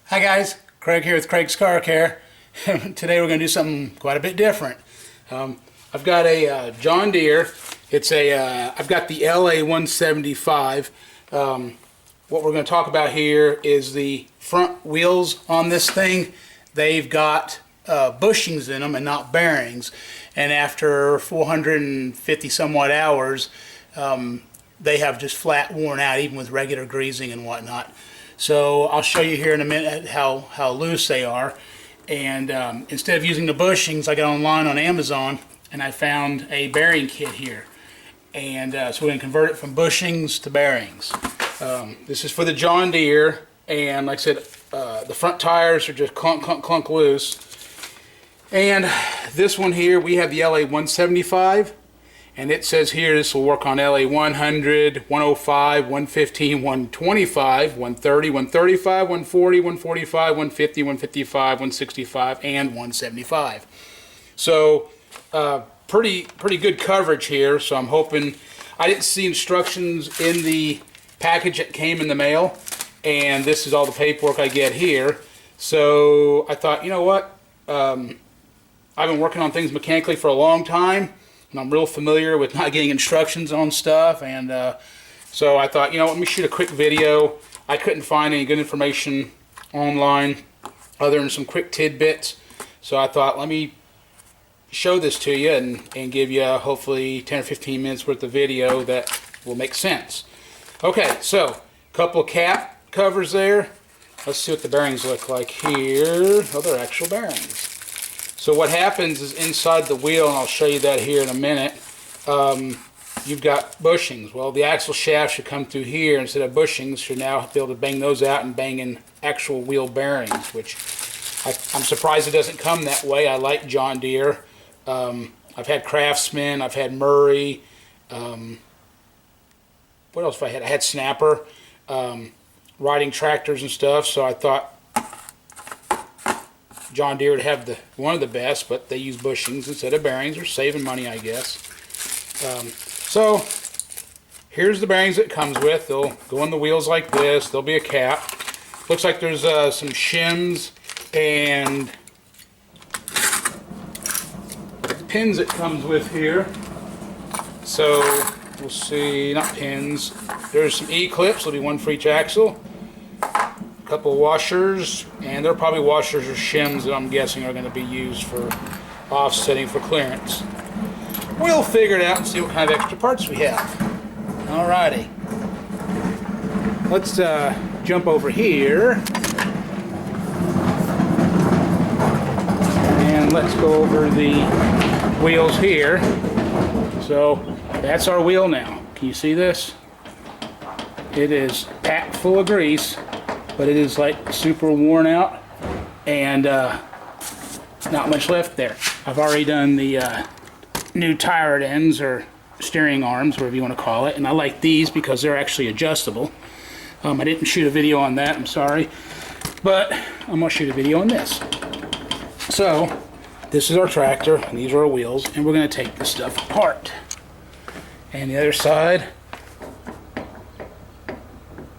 Hi guys, Craig here with Craig's Car Care. Today we're going to do something quite a bit different. I've got a John Deere. I've got the LA175. What we're going to talk about here is the front wheels on this thing. They've got bushings in them and not bearings. And after 450 somewhat hours, they have just flat worn out, even with regular greasing and whatnot. So I'll show you here in a minute how loose they are. And instead of using the bushings, I got online on Amazon and I found a bearing kit here. And so we're going to convert it from bushings to bearings. This is for the John Deere, and like I said, the front tires are just clunk, clunk, clunk loose. And this one here, we have the LA175. And it says here this will work on LA100, 105, 115, 125, 130, 135, 140, 145, 150, 155, 165, and 175. So pretty good coverage here. So I'm hoping, I didn't see instructions in the package that came in the mail, and this is all the paperwork I get here. So I thought, you know what? I've been working on things mechanically for a long time. And I'm real familiar with not getting instructions on stuff, and so I thought, you know, let me shoot a quick video. I couldn't find any good information online other than some quick tidbits, so I thought, let me show this to you and give you hopefully 10 or 15 minutes worth of video that will make sense. Okay, so a couple of cap covers there. Let's see what the bearings look like here. Oh, they're actual bearings. So what happens is inside the wheel, and I'll show you that here in a minute, you've got bushings. Well, the axle shaft should come through here instead of bushings. Should now be able to bang those out and bang in actual wheel bearings, which I'm surprised it doesn't come that way. I like John Deere. I've had Craftsman, I've had Murray. What else have I had? I had Snapper, riding tractors and stuff, so I thought John Deere would have one of the best, but they use bushings instead of bearings. They're saving money, I guess. So here's the bearings it comes with. They'll go on the wheels like this. There'll be a cap. Looks like there's some shims and pins it comes with here. So we'll see, not pins. There's some E-clips. There'll be one for each axle. Couple of washers, and they're probably washers or shims that I'm guessing are going to be used for offsetting for clearance. We'll figure it out and see what kind of extra parts we have. Alrighty, let's jump over here and let's go over the wheels here. So that's our wheel now. Can you see this? It is packed full of grease, but it is like super worn out and not much left there. I've already done the new tire ends or steering arms, whatever you want to call it, and I like these because they're actually adjustable. I didn't shoot a video on that, I'm sorry, but I'm going to shoot a video on this. So this is our tractor, and these are our wheels, and we're going to take this stuff apart. And the other side,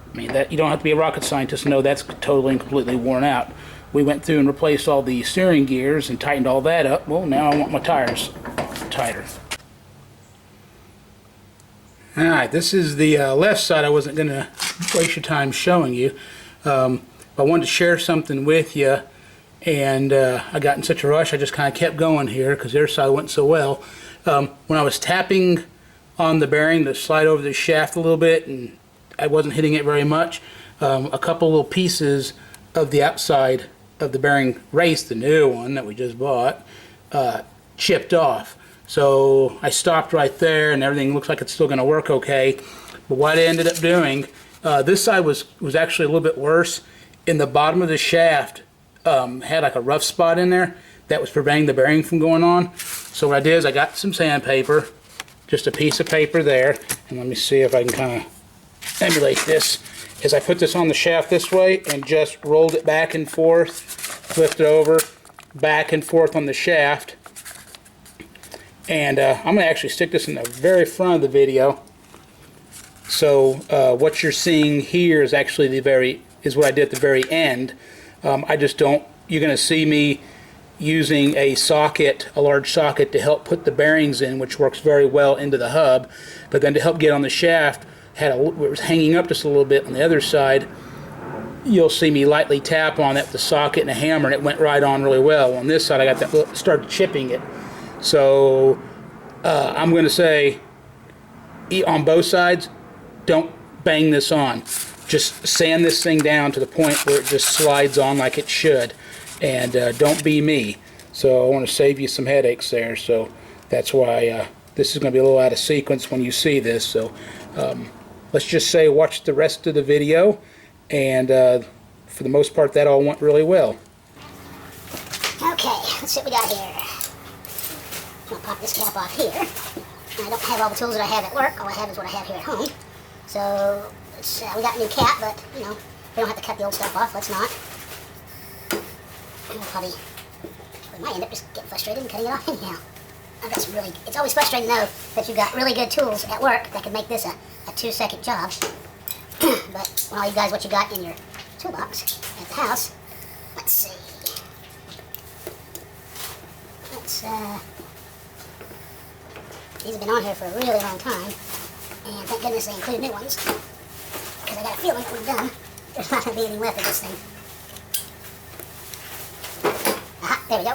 I mean, that you don't have to be a rocket scientist to know that's totally and completely worn out. We went through and replaced all the steering gears and tightened all that up. Well, now I want my tires tighter. Alright, this is the left side. I wasn't going to waste your time showing you. I wanted to share something with you, and I got in such a rush I just kind of kept going here because the other side went so well. When I was tapping on the bearing to slide over the shaft a little bit, and I wasn't hitting it very much, a couple little pieces of the outside of the bearing race, the new one that we just bought, chipped off. So I stopped right there, and everything looks like it's still going to work okay. But what I ended up doing, this side was actually a little bit worse. In the bottom of the shaft had like a rough spot in there that was preventing the bearing from going on. So what I did is I got some sandpaper, just a piece of paper there, and let me see if I can kind of emulate this, is I put this on the shaft this way and just rolled it back and forth, flipped it over, back and forth on the shaft. And I'm going to actually stick this in the very front of the video. So what you're seeing here is actually what I did at the very end. I just don't, you're going to see me using a socket, a large socket, to help put the bearings in, which works very well into the hub. But then to help get on the shaft, it was hanging up just a little bit on the other side. You'll see me lightly tap on it with the socket and a hammer, and it went right on really well. On this side, I got that, started chipping it. So I'm going to say, on both sides, don't bang this on. Just sand this thing down to the point where it just slides on like it should. And don't be me. So I want to save you some headaches there. So that's why this is going to be a little out of sequence when you see this. So let's just say watch the rest of the video. And for the most part, that all went really well. Okay, let's see what we got here. I'm going to pop this cap off here. I don't have all the tools that I have at work. All I have is what I have here at home. So we got a new cap, but you know, we don't have to cut the old stuff off. Let's not. We might end up just getting frustrated and cutting it off anyhow. It's always frustrating to know that you've got really good tools at work that can make this a 2-second job. But when all you guys what you got in your toolbox at the house, let's see. These have been on here for a really long time, and thank goodness they include new ones, because I got a feeling when we're done, there's not going to be anything left of this thing. Aha, there we go.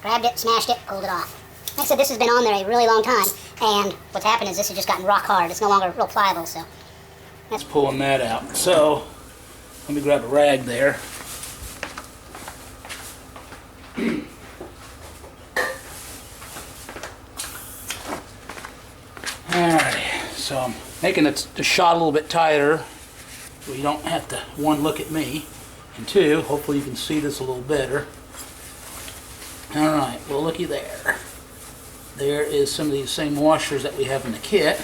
Grabbed it, smashed it, pulled it off. Like I said, this has been on there a really long time, and what's happened is this has just gotten rock hard. It's no longer real pliable, so. That's pulling that out. So, let me grab a rag there. Alright, so I'm making the shot a little bit tighter so you don't have to, one, look at me, and two, hopefully you can see this a little better. Alright, well looky there. There is some of these same washers that we have in the kit.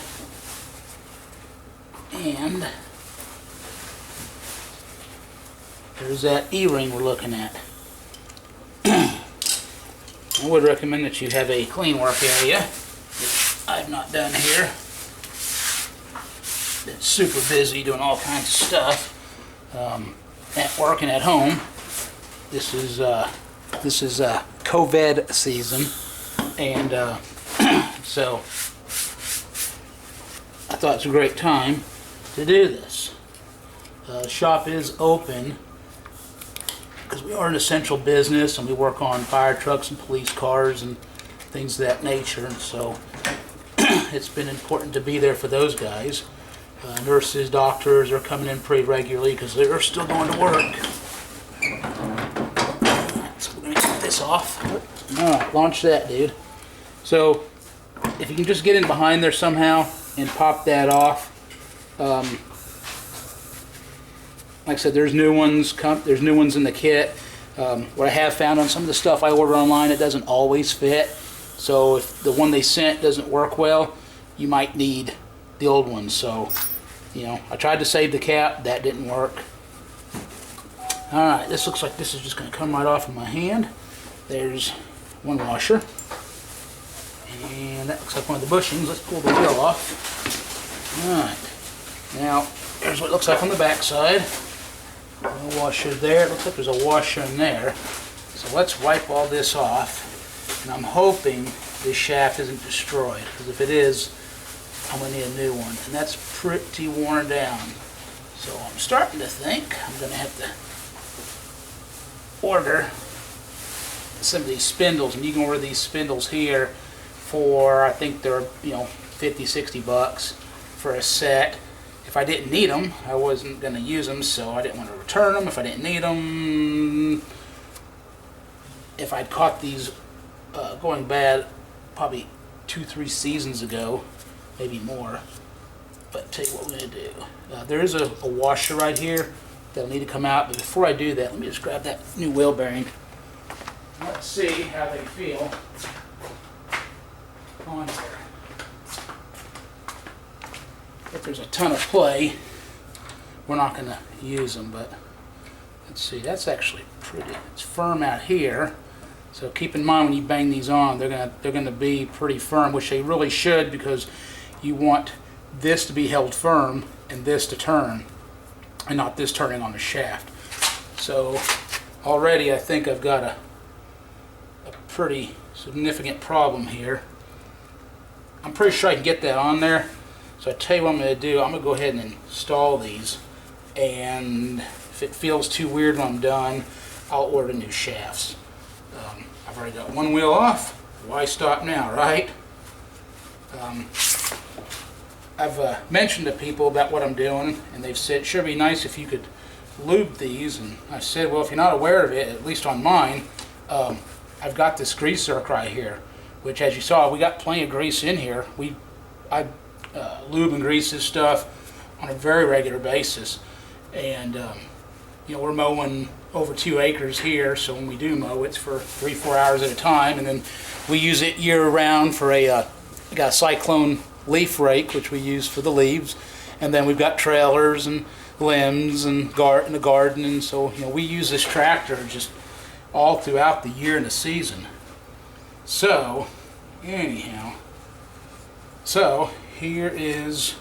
And there's that E-ring we're looking at. I would recommend that you have a clean work area, which I've not done here. Been super busy doing all kinds of stuff at work and at home. This is COVID season, and so I thought it's a great time to do this. The shop is open because we are an essential business and we work on fire trucks and police cars and things of that nature, and so it's been important to be there for those guys. Nurses, doctors are coming in pretty regularly because they're still going to work. So we're going to get this off. Alright, launch that, dude. So if you can just get in behind there somehow and pop that off. Like I said, there's new ones in the kit. What I have found on some of the stuff I order online, it doesn't always fit. So if the one they sent doesn't work well, you might need the old one. So, you know, I tried to save the cap, that didn't work. Alright, this looks like this is just going to come right off in my hand. There's one washer. And that looks like one of the bushings. Let's pull the wheel off. Alright, now here's what it looks like on the back side. No washer there. It looks like there's a washer in there. So let's wipe all this off. And I'm hoping this shaft isn't destroyed, because if it is, I'm going to need a new one. And that's pretty worn down. So I'm starting to think I'm going to have to order some of these spindles. And you can order these spindles here for, I think they're, you know, 50, 60 bucks for a set. If I didn't need them, I wasn't going to use them, so I didn't want to return them if I didn't need them. If I'd caught these going bad probably 2-3 seasons ago, maybe more. But I'll tell you what we're going to do. There is a washer right here that'll need to come out, but before I do that, let me just grab that new wheel bearing. Let's see how they feel on there. If there's a ton of play, we're not going to use them, but let's see, that's actually pretty, it's firm out here. So keep in mind when you bang these on, they're gonna be pretty firm, which they really should, because you want this to be held firm and this to turn, and not this turning on the shaft. So already I think I've got a pretty significant problem here. I'm pretty sure I can get that on there. So I tell you what I'm going to do. I'm going to go ahead and install these, and if it feels too weird when I'm done, I'll order new shafts. I've already got one wheel off. Why stop now, right? I've mentioned to people about what I'm doing, and they've said, sure, it'd be nice if you could lube these. And I said, well, if you're not aware of it, at least on mine, I've got this grease zerk right here, which, as you saw, we got plenty of grease in here. I lube and grease this stuff on a very regular basis, and you know, we're mowing over 2 acres here, so when we do mow, it's for 3-4 hours at a time, and then we use it year-round for we got a cyclone leaf rake, which we use for the leaves, and then we've got trailers and limbs and the garden, and so, you know, we use this tractor just all throughout the year and the season. So anyhow, so here is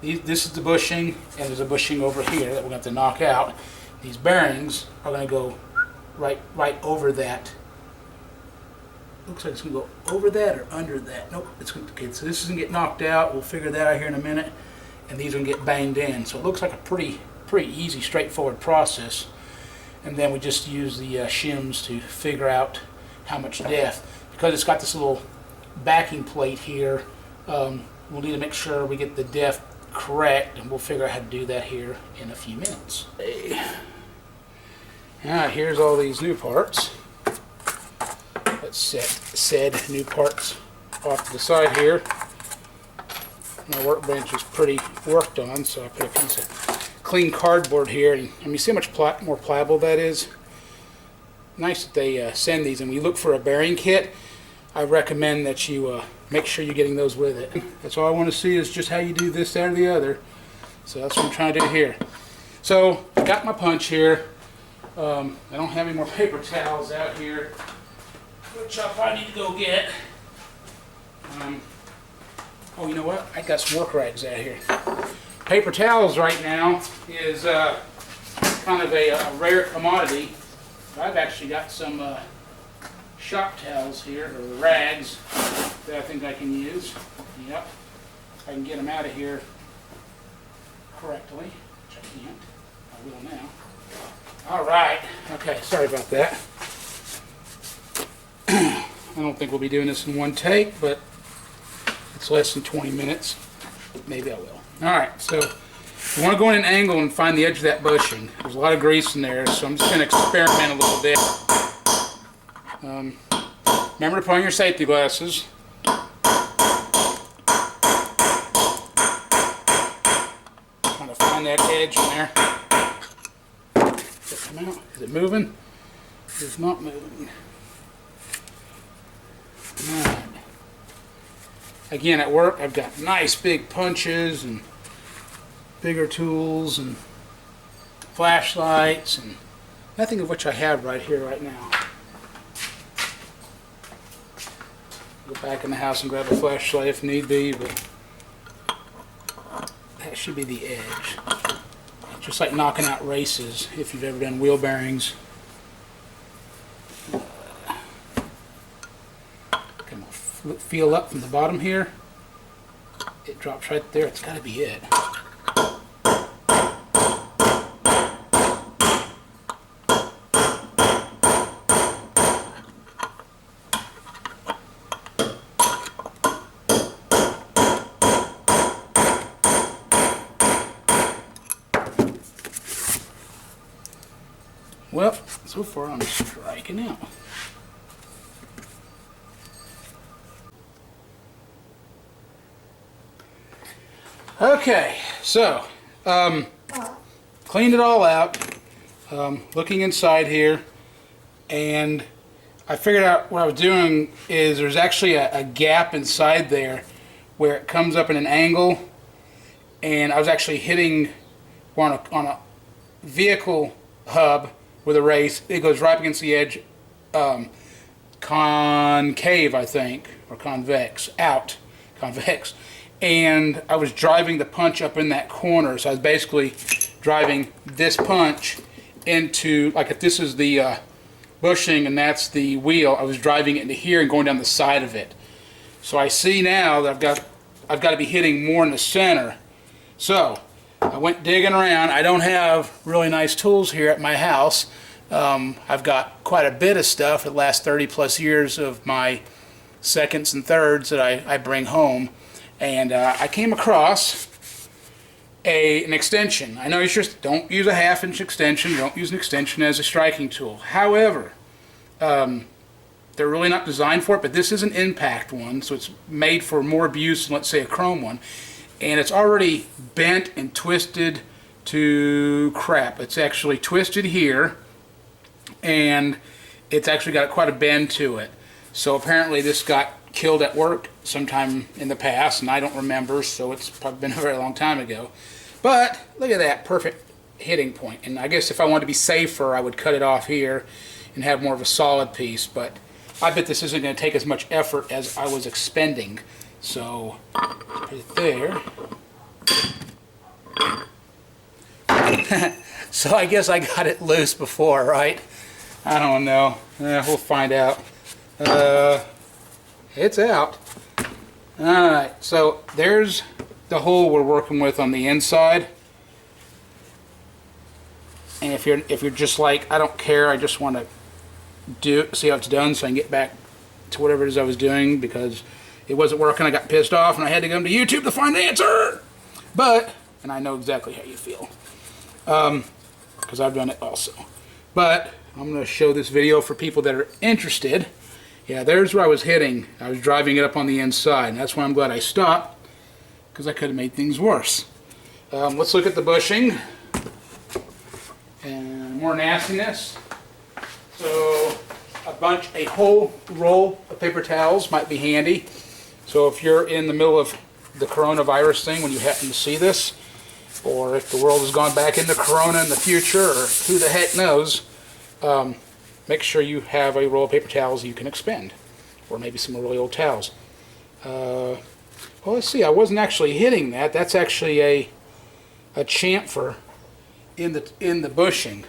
this is the bushing, and there's a bushing over here that we're going to have to knock out. These bearings are going to go right over that. Looks like it's going to go over that or under that. Nope, it's going to, okay, so this is going to get knocked out. We'll figure that out here in a minute. And these are going to get banged in. So it looks like a pretty easy, straightforward process. And then we just use the shims to figure out how much depth. Because it's got this little backing plate here, we'll need to make sure we get the depth correct, and we'll figure out how to do that here in a few minutes. Alright, here's all these new parts. Let's set said new parts off to the side here. My workbench is pretty worked on, so I put a piece of clean cardboard here, and you see how much more pliable that is? Nice that they send these, and when you look for a bearing kit, I recommend that you make sure you're getting those with it. That's all I want to see is just how you do this, that, or the other. So that's what I'm trying to do here. So I got my punch here. I don't have any more paper towels out here, which I'll probably need to go get. Oh, you know what? I got some work rags out here. Paper towels right now is kind of a rare commodity. I've actually got some shop towels here, or rags, that I think I can use. Yep. I can get them out of here correctly, which I can't. I will now. All right. Okay, sorry about that. I don't think we'll be doing this in one take, but it's less than 20 minutes. Maybe I will. All right, so you want to go in an angle and find the edge of that bushing. There's a lot of grease in there, so I'm just going to experiment a little bit. Remember to put on your safety glasses. Trying to find that edge in there. Does it come out? Is it moving? It is not moving. Alright. Again, at work, I've got nice big punches and bigger tools and flashlights, and nothing of which I have right here, right now. Go back in the house and grab a flashlight if need be, but that should be the edge. Just like knocking out races, if you've ever done wheel bearings. Come on, feel up from the bottom here. It drops right there. It's got to be it. Well, so far I'm striking out. Okay, so cleaned it all out, looking inside here, and I figured out what I was doing is there's actually a gap inside there where it comes up in an angle, and I was actually hitting on a vehicle hub with a race. It goes right against the edge, concave, I think, or convex, convex. And I was driving the punch up in that corner, so I was basically driving this punch into, like if this is the bushing and that's the wheel, I was driving it into here and going down the side of it. So I see now that I've got to be hitting more in the center. So I went digging around. I don't have really nice tools here at my house. I've got quite a bit of stuff for the last 30 plus years of my seconds and thirds that I bring home. And I came across an extension. I know you just don't use a 1/2 inch extension. You don't use an extension as a striking tool. However, they're really not designed for it, but this is an impact one, so it's made for more abuse than, let's say, a chrome one. And it's already bent and twisted to crap. It's actually twisted here, and it's actually got quite a bend to it. So apparently this got killed at work sometime in the past, and I don't remember, so it's probably been a very long time ago. But look at that, perfect hitting point. And I guess if I wanted to be safer, I would cut it off here and have more of a solid piece, but I bet this isn't going to take as much effort as I was expending. So put it there. So I guess I got it loose before, right? I don't know. We'll find out. It's out. Alright, so there's the hole we're working with on the inside. And if you're just like, I don't care, I just want to see how it's done so I can get back to whatever it is I was doing, because it wasn't working. I got pissed off and I had to come to YouTube to find the answer. But, and I know exactly how you feel, because I've done it also. But I'm going to show this video for people that are interested. Yeah, there's where I was hitting. I was driving it up on the inside, and that's why I'm glad I stopped, because I could have made things worse. Let's look at the bushing and more nastiness. So a whole roll of paper towels might be handy. So if you're in the middle of the coronavirus thing when you happen to see this, or if the world has gone back into corona in the future, or who the heck knows, make sure you have a roll of paper towels you can expend, or maybe some really old towels. Well, let's see, I wasn't actually hitting that. That's actually a chamfer in the bushing.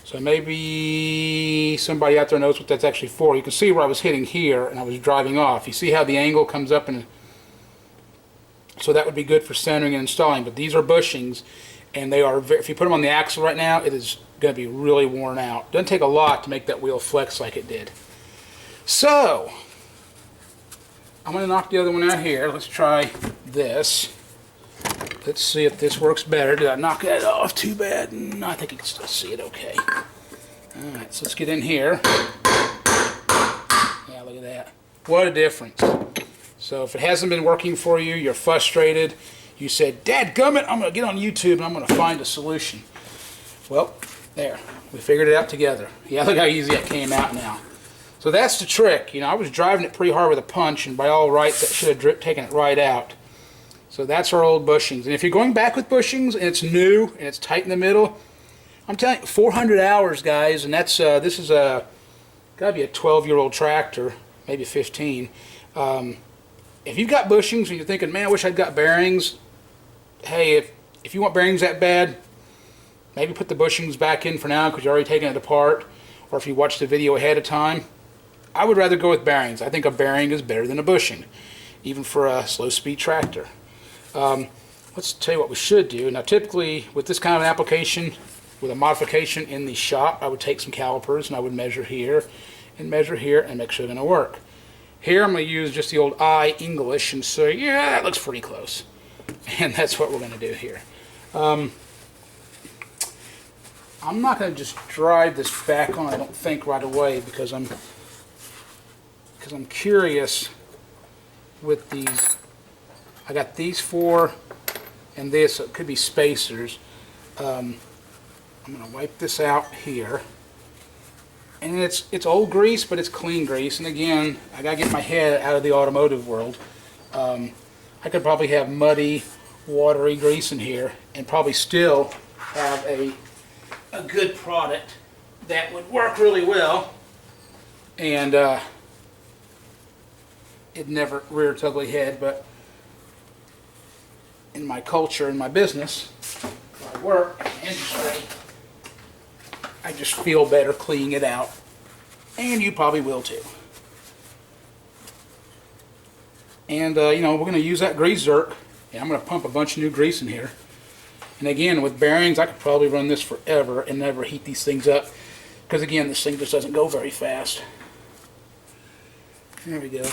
So maybe somebody out there knows what that's actually for. You can see where I was hitting here and I was driving off. You see how the angle comes up, and so that would be good for centering and installing. But these are bushings, and they are if you put them on the axle right now, it is going to be really worn out. Doesn't take a lot to make that wheel flex like it did. So I'm going to knock the other one out here. Let's try this. Let's see if this works better. Did I knock that off too bad? No, I think you can still see it okay. Alright, so let's get in here. Yeah, look at that. What a difference. So if it hasn't been working for you, you're frustrated, you said, "Dadgummit, I'm going to get on YouTube and I'm going to find a solution." Well, there. We figured it out together. Yeah, look how easy that came out now. So that's the trick. You know, I was driving it pretty hard with a punch, and by all rights, that should have taken it right out. So that's our old bushings. And if you're going back with bushings and it's new and it's tight in the middle, I'm telling you, 400 hours, guys, and that's this is got to be a 12-year-old tractor, maybe 15. If you've got bushings and you're thinking, "Man, I wish I'd got bearings," hey, if you want bearings that bad, maybe put the bushings back in for now because you're already taking it apart. Or if you watch the video ahead of time, I would rather go with bearings. I think a bearing is better than a bushing, even for a slow-speed tractor. Let's tell you what we should do. Now, typically, with this kind of an application, with a modification in the shop, I would take some calipers and I would measure here and make sure they're going to work. Here, I'm going to use just the old eye English and say, yeah, that looks pretty close. And that's what we're going to do here. I'm not going to just drive this back on, I don't think, right away, because I'm curious with these. I got these four and this, so it could be spacers. I'm going to wipe this out here. And it's old grease, but it's clean grease. And again, I got to get my head out of the automotive world. I could probably have muddy, watery grease in here and probably still have a good product that would work really well. And it never rear its ugly head, but in my culture, in my business, where I work in the industry, I just feel better cleaning it out. And you probably will too. And, you know, we're going to use that grease zerk. And I'm going to pump a bunch of new grease in here. And again, with bearings, I could probably run this forever and never heat these things up. Because again, this thing just doesn't go very fast. There we go.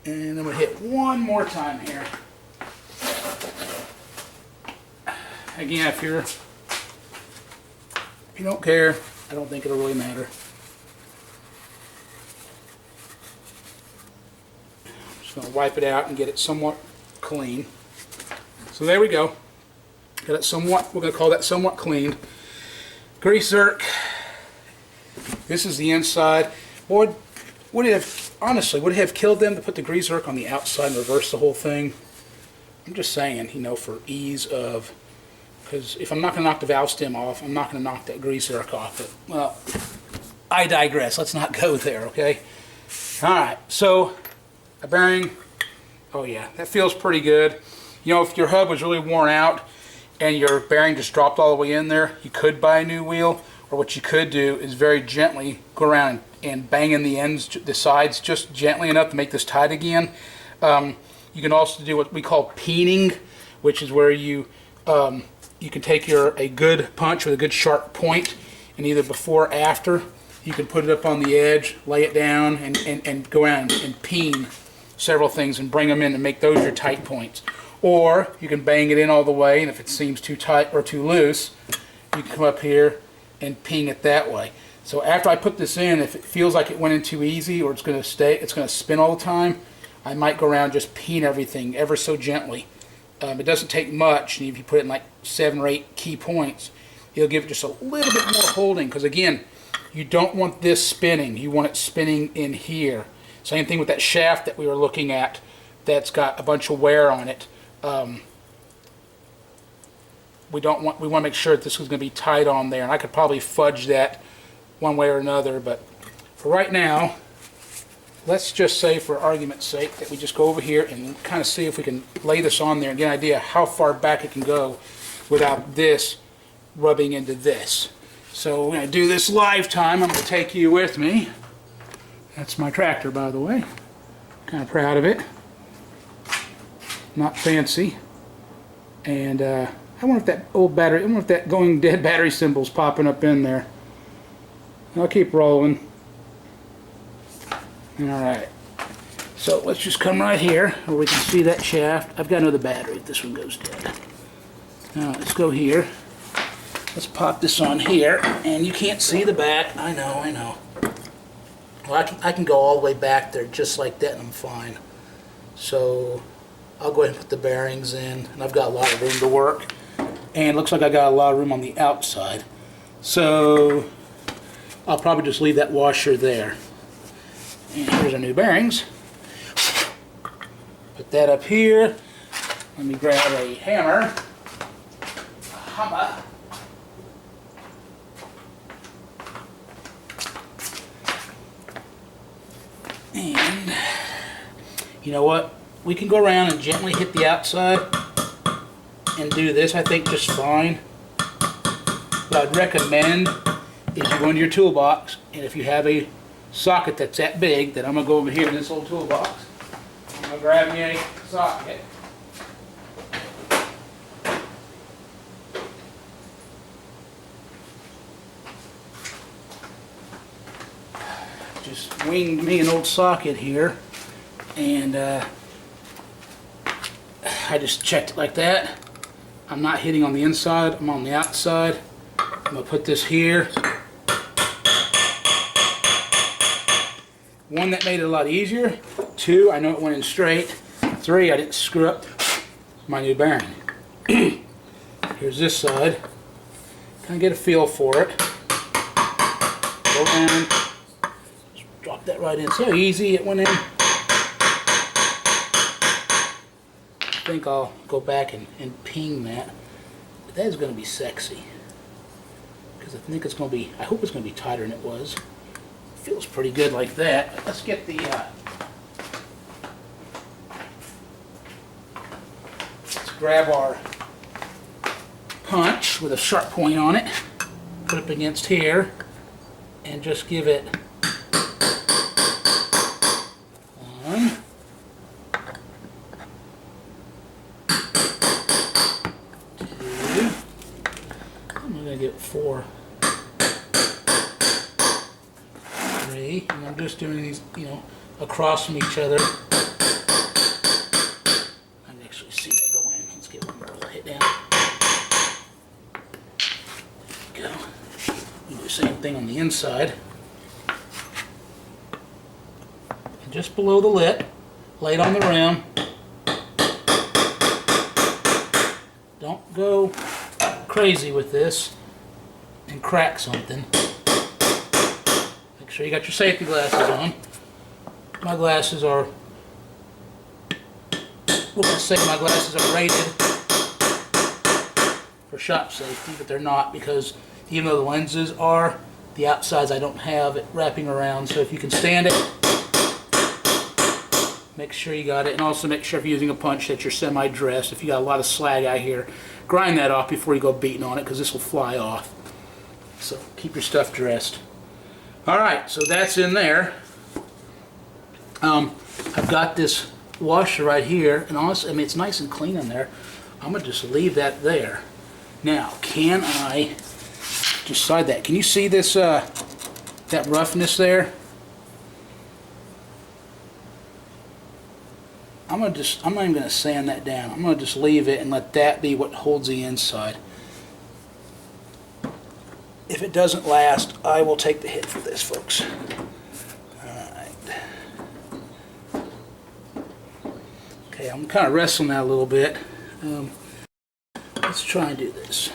And I'm going to hit one more time here. Again, if you don't care, I don't think it'll really matter. I'm just going to wipe it out and get it somewhat clean. So there we go. Got it somewhat, we're going to call that somewhat clean. Grease zerk. This is the inside. Boy, would it have, honestly, would it have killed them to put the grease zerk on the outside and reverse the whole thing? I'm just saying, you know, for ease of, because if I'm not going to knock the valve stem off, I'm not going to knock that grease zerk off. But, well, I digress. Let's not go there, okay? All right, so a bearing. Oh yeah, that feels pretty good. You know, if your hub was really worn out and your bearing just dropped all the way in there, you could buy a new wheel. Or what you could do is very gently go around and bang in the ends, the sides, just gently enough to make this tight again. You can also do what we call peening, which is where you can take a good punch with a good sharp point, and either before or after, you can put it up on the edge, lay it down, and go around and peen several things and bring them in and make those your tight points. Or you can bang it in all the way, and if it seems too tight or too loose, you can come up here and ping it that way. So after I put this in, if it feels like it went in too easy or it's going to spin all the time, I might go around and just peen everything ever so gently. It doesn't take much, and if you put it in like 7 or 8 key points, it'll give it just a little bit more holding, because again, you don't want this spinning. You want it spinning in here. Same thing with that shaft that we were looking at that's got a bunch of wear on it. We want to make sure that this is going to be tight on there, and I could probably fudge that one way or another, but for right now, let's just say, for argument's sake, that we just go over here and kind of see if we can lay this on there and get an idea how far back it can go without this rubbing into this. So we're going to do this live time. I'm going to take you with me. That's my tractor, by the way. Kind of proud of it. Not fancy. And I wonder if that old battery, I wonder if that going dead battery symbol's popping up in there. I'll keep rolling. Alright. So let's just come right here where we can see that shaft. I've got another battery if this one goes dead. Now let's go here. Let's pop this on here. And you can't see the back. I know. Well, I can go all the way back there just like that and I'm fine. So I'll go ahead and put the bearings in. And I've got a lot of room to work. And it looks like I got a lot of room on the outside. So I'll probably just leave that washer there. And here's our new bearings. Put that up here. Let me grab a hammer. A hammer. And you know what? We can go around and gently hit the outside and do this, I think, just fine. What I'd recommend is you go into your toolbox, and if you have a socket that's that big, then I'm going to go over here in this little toolbox. I'm going to grab me a socket. Just winged me an old socket here, and I just checked it like that. I'm not hitting on the inside, I'm on the outside. I'm going to put this here. One, that made it a lot easier. 2, I know it went in straight. 3, I didn't screw up my new bearing. Here's this side. Kind of get a feel for it. Go down. Just drop that right in. See how easy it went in? I think I'll go back and ping that. But that is going to be sexy. Because I think it's going to be, I hope it's going to be tighter than it was. Feels pretty good like that. Let's get the let's grab our punch with a sharp point on it, put it up against here, and just give it one, two, I'm going to give it 4, 3, and I'm just doing these, across from each other. I can actually see that go in. Let's give it a little hit down. There we go. We do the same thing on the inside. And just below the lip, lay it on the rim. Don't go crazy with this and crack something. Make sure you got your safety glasses on. My glasses are, we're going to say my glasses are rated for shop safety, but they're not, because even though the lenses are, the outsides I don't have it wrapping around. So if you can stand it, make sure you got it, and also make sure if you're using a punch that you're semi-dressed. If you got a lot of slag out here, grind that off before you go beating on it, because this will fly off. So keep your stuff dressed. Alright, so that's in there. I've got this washer right here, and honestly, I mean, it's nice and clean in there. I'm going to just leave that there. Now, can I decide that? Can you see this, that roughness there? I'm not even going to sand that down. I'm going to just leave it and let that be what holds the inside. If it doesn't last, I will take the hit for this, folks. Alright. Okay, I'm kind of wrestling that a little bit. Let's try and do this.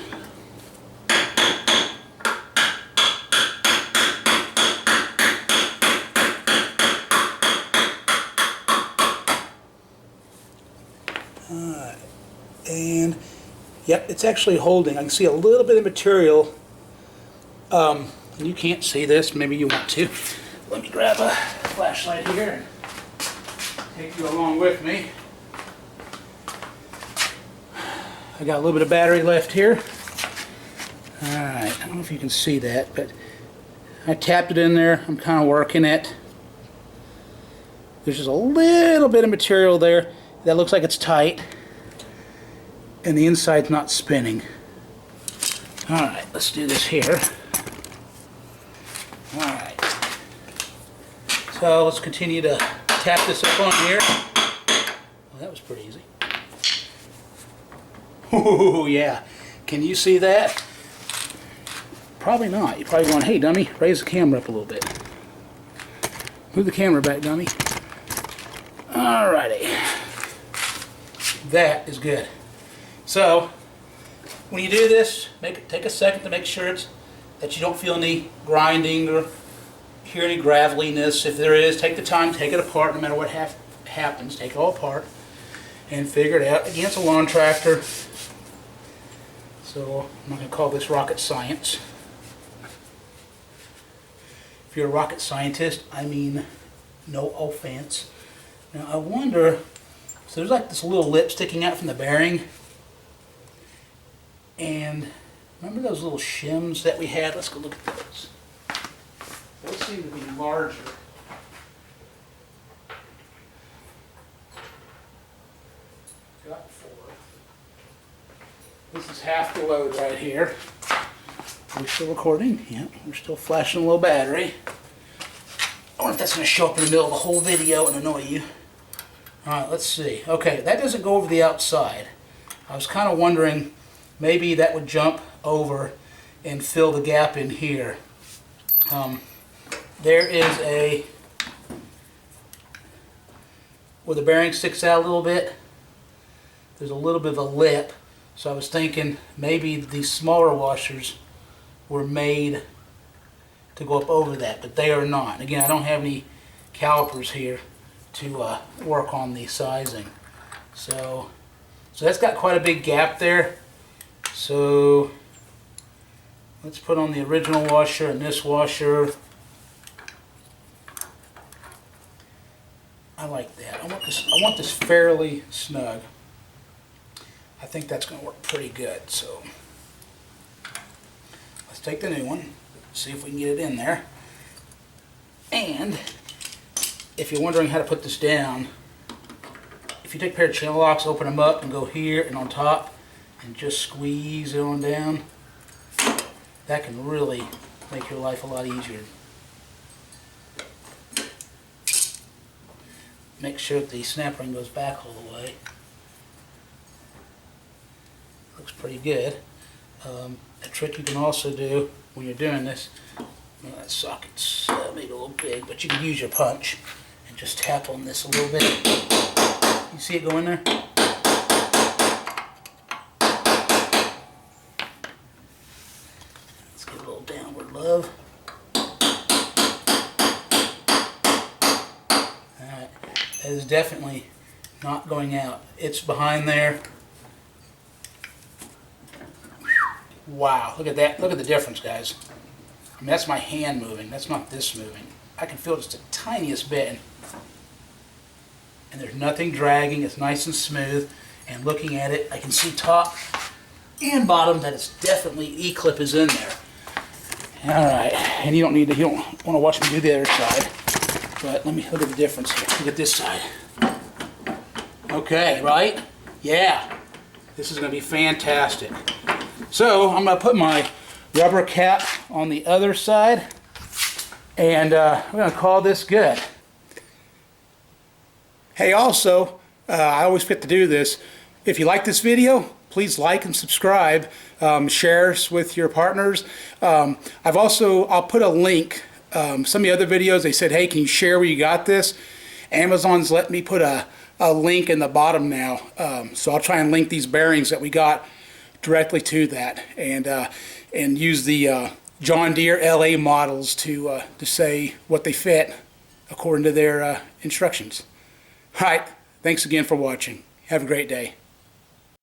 Alright. And, yep, it's actually holding. I can see a little bit of material. You can't see this, maybe you want to. Let me grab a flashlight here and take you along with me. I got a little bit of battery left here. Alright, I don't know if you can see that, but I tapped it in there. I'm kind of working it. There's just a little bit of material there that looks like it's tight, and the inside's not spinning. Alright, let's do this here. Alright, so let's continue to tap this up on here. Well, that was pretty easy. Ooh, yeah. Can you see that? Probably not. You're probably going, hey dummy, raise the camera up a little bit. Move the camera back, dummy. Alrighty. That is good. So, when you do this, take a second to make sure that you don't feel any grinding or hear any graveliness. If there is, take the time, take it apart, no matter what happens. Take it all apart and figure it out. Again, it's a lawn tractor, so I'm not going to call this rocket science. If you're a rocket scientist, I mean no offense. Now I wonder, so there's like this little lip sticking out from the bearing, and remember those little shims that we had? Let's go look at those. Those seem to be larger. Got 4. This is half the load right here. Are we still recording? Yeah, we're still flashing a little battery. I wonder if that's going to show up in the middle of the whole video and annoy you. Alright, let's see. Okay, that doesn't go over the outside. I was kind of wondering, maybe that would jump over and fill the gap in here. There is a, where the bearing sticks out a little bit, there's a little bit of a lip. So I was thinking maybe these smaller washers were made to go up over that, but they are not. Again, I don't have any calipers here to work on the sizing. So that's got quite a big gap there. So let's put on the original washer and this washer. I like that. I want this fairly snug. I think that's going to work pretty good. So take the new one, see if we can get it in there. And if you're wondering how to put this down, if you take a pair of channel locks, open them up and go here and on top and just squeeze it on down, that can really make your life a lot easier. Make sure that the snap ring goes back all the way. Looks pretty good. A trick you can also do when you're doing this, well, that socket's maybe a little big, but you can use your punch and just tap on this a little bit. You see it go in there? Let's get a little downward love. Alright, that is definitely not going out. It's behind there. Wow, look at that. Look at the difference, guys. I mean, that's my hand moving. That's not this moving. I can feel just the tiniest bit. And there's nothing dragging. It's nice and smooth. And looking at it, I can see top and bottom that it's definitely E-clip is in there. All right, and you don't want to watch me do the other side. But let me look at the difference here. Look at this side. Okay, right? Yeah. This is going to be fantastic. So I'm going to put my rubber cap on the other side, and we're going to call this good. Hey, also, I always forget to do this. If you like this video, please like and subscribe. Share us with your partners. I'll put a link. Some of the other videos, they said, hey, can you share where you got this? Amazon's let me put a link in the bottom now. So I'll try and link these bearings that we got directly to that, and use the John Deere LA models to say what they fit according to their instructions. All right, thanks again for watching. Have a great day.